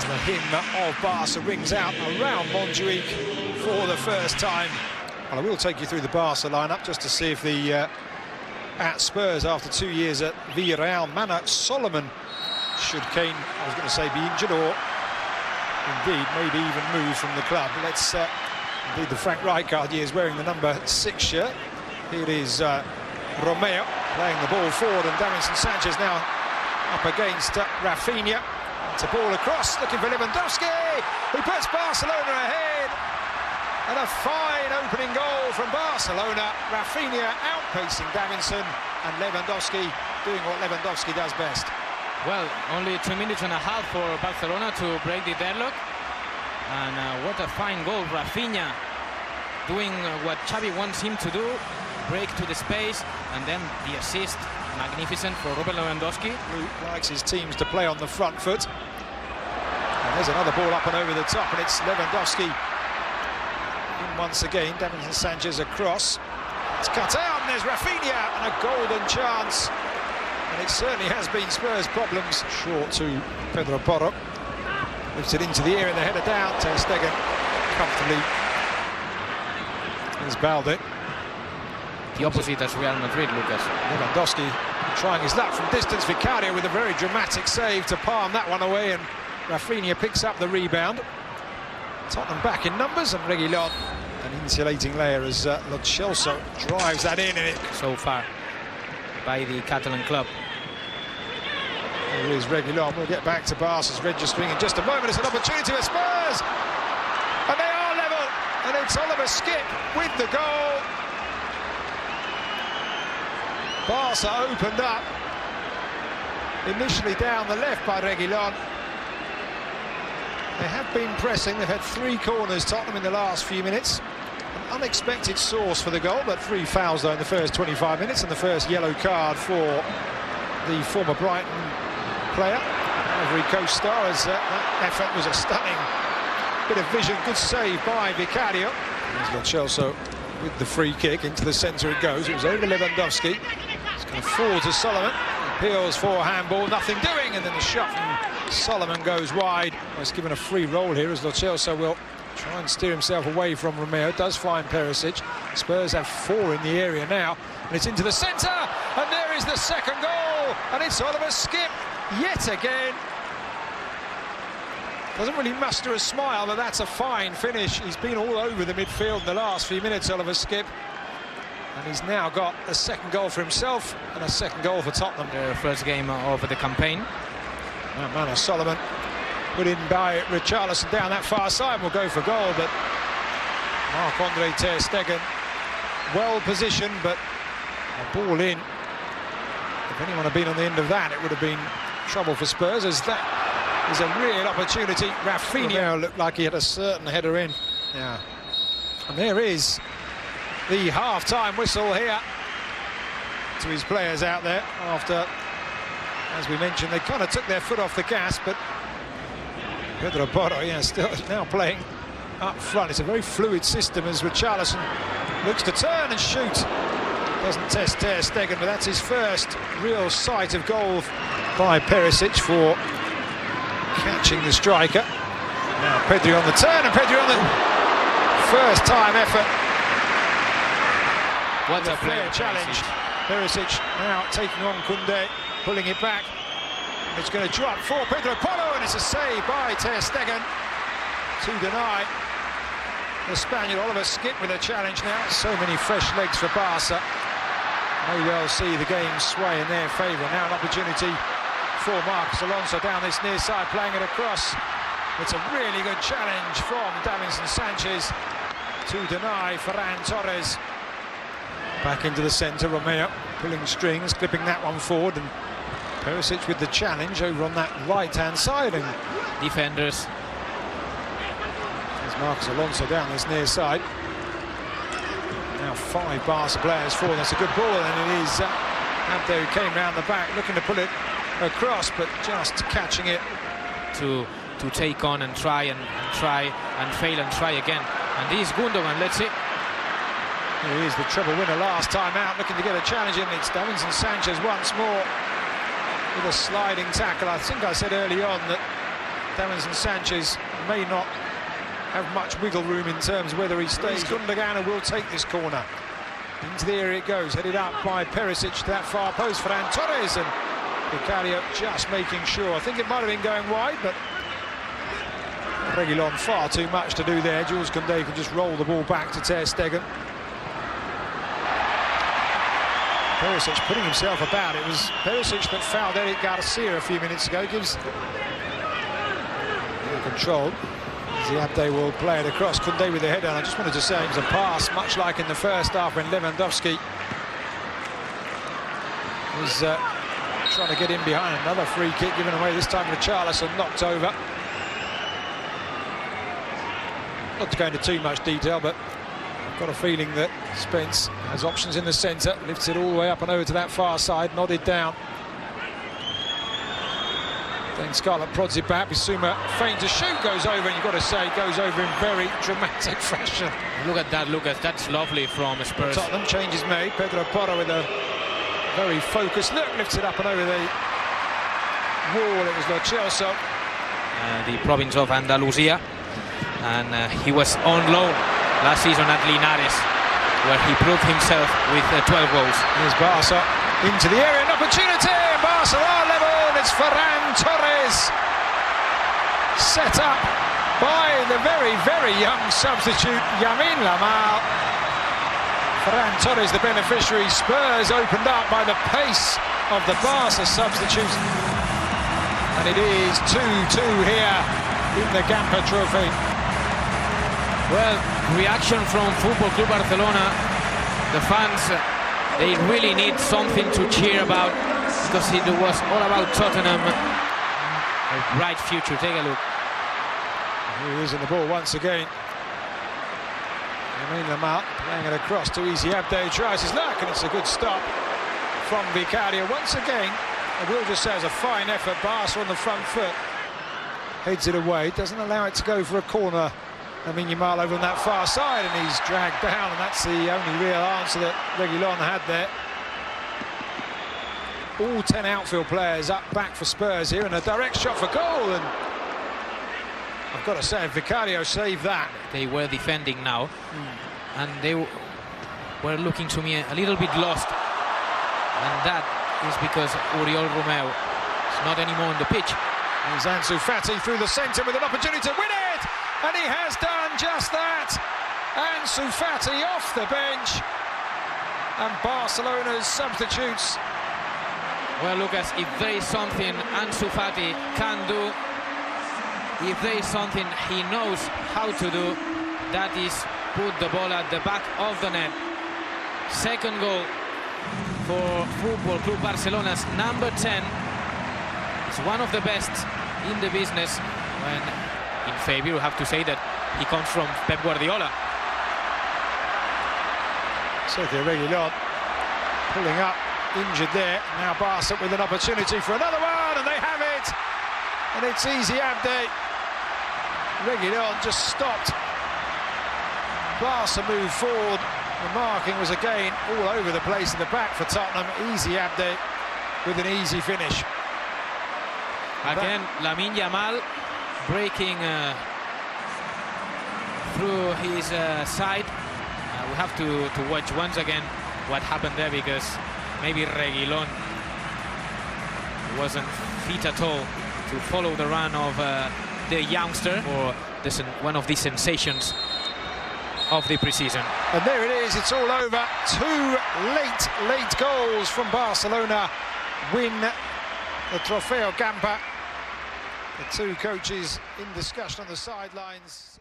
The hymn of Barca rings out around Montjuic for the first time. Well, I will take you through the Barca lineup just to see if the at Spurs after 2 years at Villarreal, Mana Solomon, should Kane, I was going to say, be injured or indeed maybe even moved from the club. Let's indeed the Frank Rijkaard years wearing the number 6 shirt. Here is Romeo playing the ball forward, and Davinson Sanchez now up against Rafinha. It's a ball across, looking for Lewandowski, who puts Barcelona ahead. And a fine opening goal from Barcelona. Rafinha outpacing Davinson, and Lewandowski doing what Lewandowski does best. Well, only 2 minutes and a half for Barcelona to break the deadlock. And what a fine goal. Rafinha doing what Xavi wants him to do, break to the space, and then the assist. Magnificent for Robert Lewandowski. Who likes his teams to play on the front foot. And there's another ball up and over the top, and it's Lewandowski in once again. Davinson Sanchez across. It's cut out, and there's Rafinha, and a golden chance. And it certainly has been Spurs' problems. Short to Pedro Porro. Lifts it into the air and the header down. Ter Stegen comfortably. Here's Balde. The opposite as Real Madrid, Lucas. Lewandowski trying his luck from distance. Vicario with a very dramatic save to palm that one away, and Rafinha picks up the rebound. Tottenham back in numbers, and Reguilon, an insulating layer as Lo Celso drives that in, and it so far by the Catalan club. Here is Reguilon. We'll get back to Barca's registering in just a moment. It's an opportunity for Spurs, and they are level, and it's Oliver Skipp with the goal. Barca opened up, initially down the left by Reguilon. They have been pressing. They've had 3 corners, Tottenham, in the last few minutes. An unexpected source for the goal, but 3 fouls though in the first 25 minutes, and the first yellow card for the former Brighton player, Ivory Coast star, as that effort was a stunning bit of vision. Good save by Vicario. There's Lo Celso with the free kick. Into the centre it goes. It was over Lewandowski. It's going to fall to Solomon. Appeals for handball, nothing doing, and then the shot from Solomon goes wide. It's given a free roll here as Lo Celso will try and steer himself away from Romeo. Does find Perisic. Spurs have 4 in the area now, and it's into the centre, and there is the second goal, and it's Oliver Skipp yet again. Doesn't really muster a smile, but that's a fine finish. He's been all over the midfield in the last few minutes, Oliver Skipp. And he's now got a second goal for himself and a second goal for Tottenham. Their first game of the campaign. Mana Solomon put in by Richarlison down that far side, will go for goal, but Marc-Andre Ter Stegen well positioned, but a ball in. If anyone had been on the end of that, it would have been trouble for Spurs, as that is a real opportunity. Rafinha looked like he had a certain header in. Yeah. And there is the half-time whistle here to his players out there after, as we mentioned, they kind of took their foot off the gas, but Pedro Porro, yeah, still now playing up front. It's a very fluid system as Richarlison looks to turn and shoot. Doesn't test Ter Stegen, but that's his first real sight of goal by Perisic for catching the striker. Now Pedri on the turn, and Pedri on the first time effort. What a player challenge. Perisic now taking on Koundé, pulling it back. It's going to drop for Pedro Porro, and it's a save by Ter Stegen to deny the Spaniard. Oliver Skipp with a challenge now. So many fresh legs for Barca. May well see the game sway in their favour. Now an opportunity for Marcos Alonso down this near side, playing it across. It's a really good challenge from Davinson Sanchez to deny Ferran Torres. Back into the centre, Romeo pulling strings, clipping that one forward, and Perisic with the challenge over on that right-hand side. And defenders. There's Marcos Alonso down this near side. Now 5 Barca players for. That's a good ball, and it is Abde who came round the back looking to pull it across, but just catching it. To take on and try and try and fail and try again. And this is Gundogan, let's see. Here he is, the treble winner last time out, looking to get a challenge in. It's Davinson Sanchez once more with a sliding tackle. I think I said early on that Davinson Sanchez may not have much wiggle room in terms of whether he stays. Gundogan will take this corner. Into the area it goes, headed up by Perisic to that far post for Torres, and Vicario just making sure. I think it might have been going wide, but Reguilón far too much to do there. Jules Koundé can just roll the ball back to Ter Stegen. Perisic putting himself about. It was Perisic that fouled Eric Garcia a few minutes ago. Gives control. Ziabde will play it across. Koundé with the header. I just wanted to say it was a pass, much like in the first half when Lewandowski was trying to get in behind. Another free kick given away, this time Richarlison knocked over. Not to go into too much detail, but I've got a feeling that Spence has options in the centre, lifts it all the way up and over to that far side, nodded down. Then Scarlett prods it back. Bissouma feigns to shoot, goes over, and you've got to say goes over in very dramatic fashion. Look at that, Lucas. That's lovely from Spurs. Tottenham, change is made. Pedro Porro with a very focused look, lifts it up and over the wall. It was Lo Celso. The province of Andalusia, and he was on loan last season at Linares, where he proved himself with 12 goals. Here's Barca into the area, an opportunity. Barca are level. It's Ferran Torres, set up by the very young substitute Lamine Yamal. Ferran Torres, the beneficiary. Spurs opened up by the pace of the Barca substitute, and it is 2-2 here in the Gamper Trophy. Well, reaction from Football Club Barcelona. The fans, they really need something to cheer about, because it was all about Tottenham. A bright future. Take a look. Here he is in the ball once again. Lamine Yamal playing it across to Ziabde, tries his luck, and it's a good stop from Vicario. Once again, I will just say, it's a fine effort. Barca on the front foot, heads it away, doesn't allow it to go for a corner. Lamine Yamal over on that far side, and he's dragged down, and that's the only real answer that Reguilón had there. All 10 outfield players up back for Spurs here, and a direct shot for goal, and I've got to say, Vicario saved that. They were defending now, and they were looking to me a little bit lost, and that is because Oriol Romeu is not anymore on the pitch. Here's Ansu Fati through the centre with an opportunity to win it, and he has done just that. Ansu Fati off the bench, and Barcelona's substitutes. Well, Lucas, if there is something Ansu Fati can do, if there is something he knows how to do, that is put the ball at the back of the net. Second goal for Football Club Barcelona's number 10. It's one of the best in the business, when in favor, we have to say that he comes from Pep Guardiola. Sergio Reguilón pulling up, injured there. Now Barca with an opportunity for another one, and they have it. And it's Ziabde. Reguilón just stopped. Barca moved forward. The marking was again all over the place in the back for Tottenham. Ziabde with an easy finish. Again, Lamine Yamal breaking through his side. We have to watch once again what happened there, because maybe Reguilón wasn't fit at all to follow the run of the youngster, or one of the sensations of the preseason. And there it is, it's all over. Two late goals from Barcelona win the Trofeo Gamper. The two coaches in discussion on the sidelines.